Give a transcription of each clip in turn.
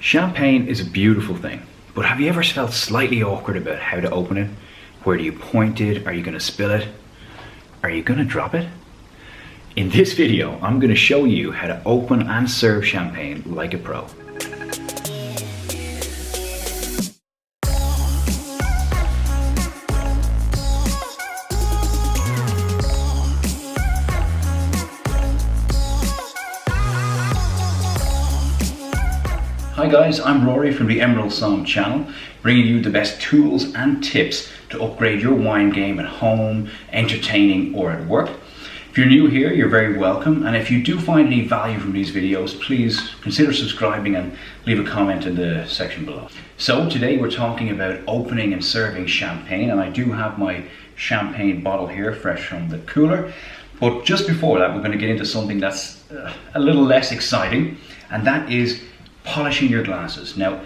Champagne is a beautiful thing, but have you ever felt slightly awkward about how to open it? Where do you point it? Are you going to spill it? Are you going to drop it? In this video, I'm going to show you how to open and serve champagne like a pro. Hi guys, I'm Rory from the Emerald Somm channel, bringing you the best tools and tips to upgrade your wine game at home, entertaining, or at work. If you're new here, you're very welcome, and if you do find any value from these videos, please consider subscribing and leave a comment in the section below. So today we're talking about opening and serving champagne, and I do have my champagne bottle here fresh from the cooler. But just before that, we're going to get into something that's a little less exciting, and that is polishing your glasses. Now,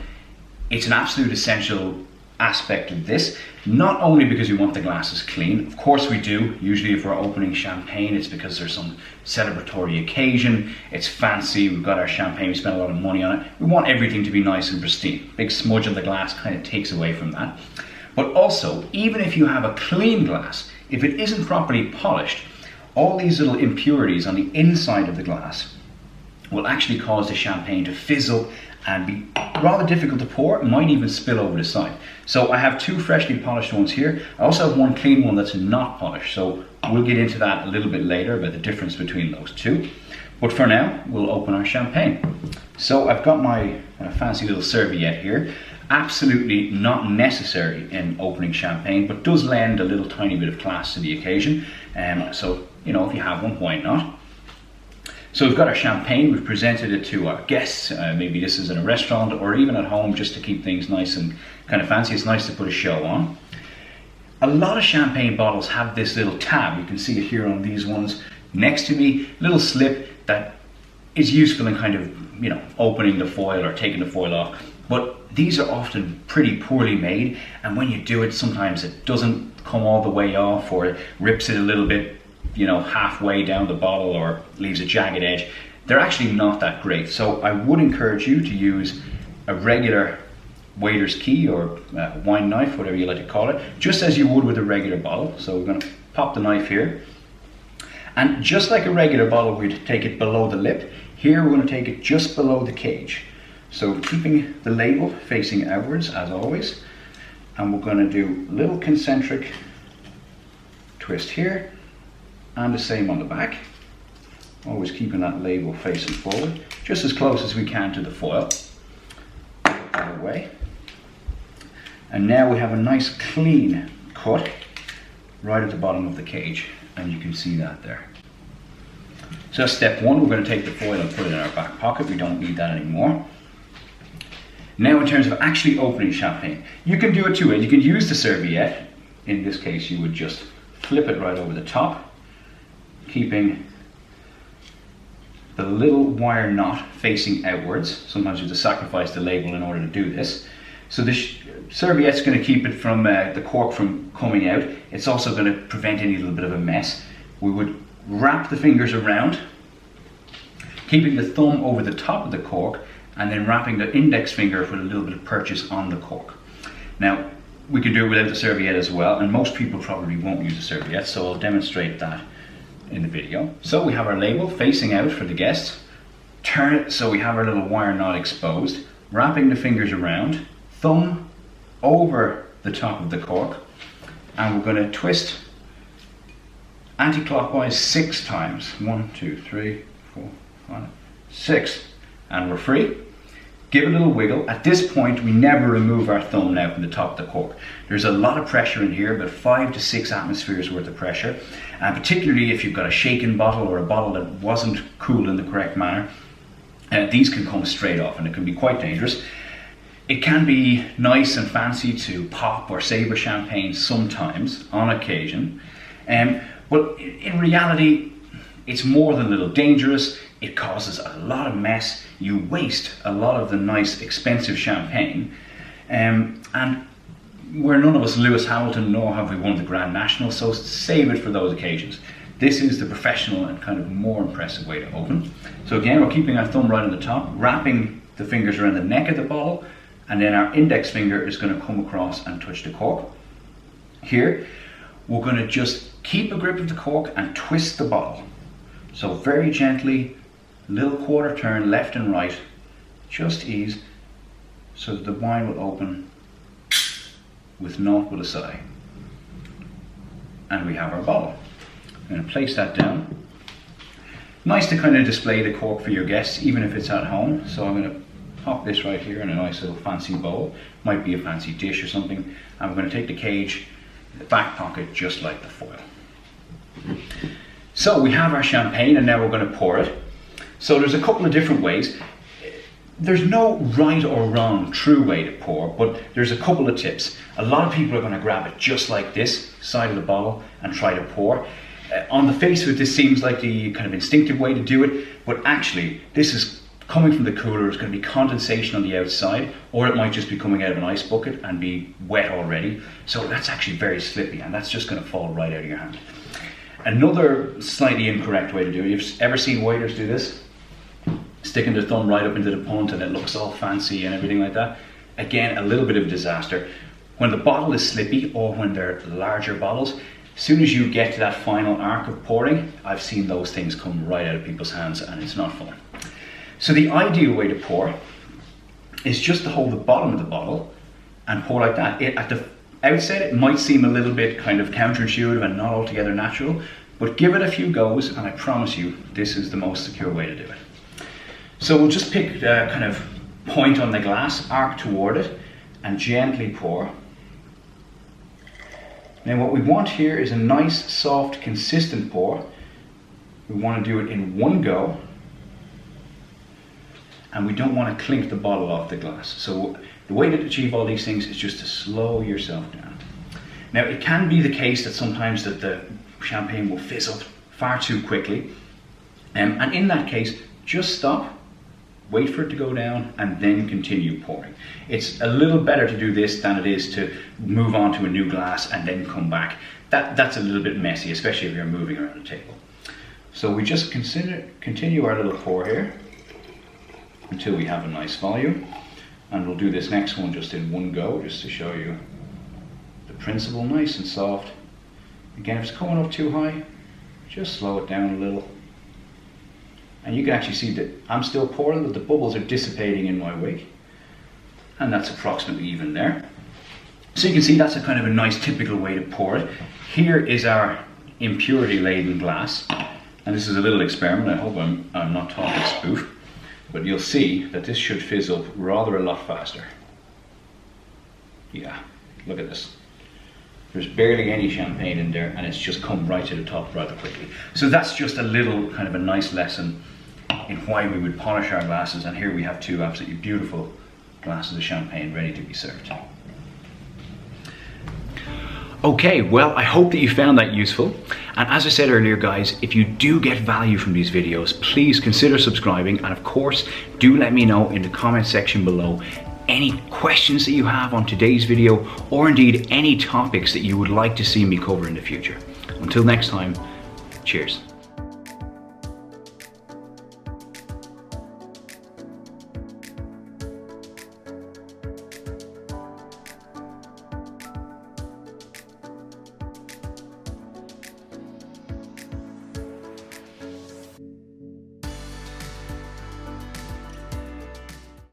it's an absolute essential aspect of this, not only because we want the glasses clean, of course we do. Usually if we're opening champagne, it's because there's some celebratory occasion, it's fancy, we've got our champagne, we spent a lot of money on it. We want everything to be nice and pristine. Big smudge on the glass kind of takes away from that. But also, even if you have a clean glass, if it isn't properly polished, all these little impurities on the inside of the glass will actually cause the champagne to fizzle and be rather difficult to pour. It might even spill over the side. So I have two freshly polished ones here. I also have one clean one that's not polished. So we'll get into that a little bit later about the difference between those two. But for now, we'll open our champagne. So I've got my fancy little serviette here. Absolutely not necessary in opening champagne, but does lend a little tiny bit of class to the occasion. So, you know, if you have one, why not? So we've got our champagne, we've presented it to our guests, maybe this is in a restaurant or even at home just to keep things nice and kind of fancy. It's nice to put a show on. A lot of champagne bottles have this little tab, you can see it here on these ones next to me, little slip that is useful in kind of, you know, opening the foil or taking the foil off. But these are often pretty poorly made, and when you do it, sometimes it doesn't come all the way off or it rips it a little bit, you know, halfway down the bottle or leaves a jagged edge. They're actually not that great. So I would encourage you to use a regular waiter's key or wine knife, whatever you like to call it, just as you would with a regular bottle. So we're going to pop the knife here. And just like a regular bottle, we'd take it below the lip. Here we're going to take it just below the cage. So keeping the label facing outwards as always. And we're going to do a little concentric twist here. And the same on the back, always keeping that label facing forward, just as close as we can to the foil. Put that away. And now we have a nice clean cut right at the bottom of the cage, and you can see that there. So that's step one. We're going to take the foil and put it in our back pocket. We don't need that anymore. Now in terms of actually opening champagne, you can do it two ways. You can use the serviette. In this case, you would just flip it right over the top, keeping the little wire knot facing outwards. Sometimes you have to sacrifice the label in order to do this. So this serviette's going to keep it from the cork from coming out. It's also going to prevent any little bit of a mess. We would wrap the fingers around, keeping the thumb over the top of the cork, and then wrapping the index finger with a little bit of purchase on the cork. Now, we can do it without the serviette as well, and most people probably won't use a serviette, so I'll demonstrate that in the video. So we have our label facing out for the guests. Turn it so we have our little wire knot exposed, wrapping the fingers around, thumb over the top of the cork, and we're going to twist anti-clockwise 6 times. 1, 2, 3, 4, 5, 6, and we're free. Give it a little wiggle. At this point, we never remove our thumb now from the top of the cork. There's a lot of pressure in here, about 5 to 6 atmospheres worth of pressure. And particularly if you've got a shaken bottle or a bottle that wasn't cooled in the correct manner, these can come straight off and it can be quite dangerous. It can be nice and fancy to pop or savor champagne sometimes, on occasion. But in reality, it's more than a little dangerous. It causes a lot of mess. You waste a lot of the nice, expensive champagne. And we're none of us Lewis Hamilton, nor have we won the Grand National, so save it for those occasions. This is the professional and kind of more impressive way to open. So again, we're keeping our thumb right on the top, wrapping the fingers around the neck of the bottle, and then our index finger is going to come across and touch the cork. Here, we're going to just keep a grip of the cork and twist the bottle. So very gently, little quarter turn left and right, just ease, so that the wine will open with naught but a sigh. And we have our bottle. I'm going to place that down. Nice to kind of display the cork for your guests, even if it's at home. So I'm going to pop this right here in a nice little fancy bowl. Might be a fancy dish or something. And we're going to take the cage in the back pocket, just like the foil. So we have our champagne, and now we're going to pour it. So there's a couple of different ways. There's no right or wrong true way to pour, but there's a couple of tips. A lot of people are going to grab it just like this, side of the bottle, and try to pour. On the face of it, this seems like the kind of instinctive way to do it, but actually this is coming from the cooler. There's going to be condensation on the outside, or it might just be coming out of an ice bucket and be wet already. So that's actually very slippy, and that's just going to fall right out of your hand. Another slightly incorrect way to do it, you've ever seen waiters do this? Sticking their thumb right up into the punt and it looks all fancy and everything like that. Again, a little bit of a disaster. When the bottle is slippy, or when they're larger bottles, as soon as you get to that final arc of pouring, I've seen those things come right out of people's hands, and it's not fun. So the ideal way to pour is just to hold the bottom of the bottle and pour like that. At the outset, it might seem a little bit kind of counterintuitive and not altogether natural, but give it a few goes, and I promise you, this is the most secure way to do it. So we'll just pick a kind of point on the glass, arc toward it, and gently pour. Now what we want here is a nice, soft, consistent pour. We want to do it in one go, and we don't want to clink the bottle off the glass. So the way to achieve all these things is just to slow yourself down. Now it can be the case that sometimes that the champagne will fizz up far too quickly, and in that case, just stop, wait for it to go down, and then continue pouring. It's a little better to do this than it is to move on to a new glass and then come back. That's a little bit messy, especially if you're moving around the table. So we just continue our little pour here until we have a nice volume, and we'll do this next one just in one go, just to show you the principle, nice and soft. Again, if it's coming up too high, just slow it down a little. And you can actually see that I'm still pouring, but the bubbles are dissipating in my wake. And that's approximately even there. So you can see that's a kind of a nice typical way to pour it. Here is our impurity laden glass. And this is a little experiment. I hope I'm not talking spoof. But you'll see that this should fizz up rather a lot faster. Yeah, look at this. There's barely any champagne in there, and it's just come right to the top rather quickly. So that's just a little kind of a nice lesson in why we would polish our glasses, and here we have two absolutely beautiful glasses of champagne ready to be served. Okay, well, I hope that you found that useful. And as I said earlier, guys, if you do get value from these videos, please consider subscribing, and of course, do let me know in the comment section below any questions that you have on today's video, or indeed any topics that you would like to see me cover in the future. Until next time, cheers.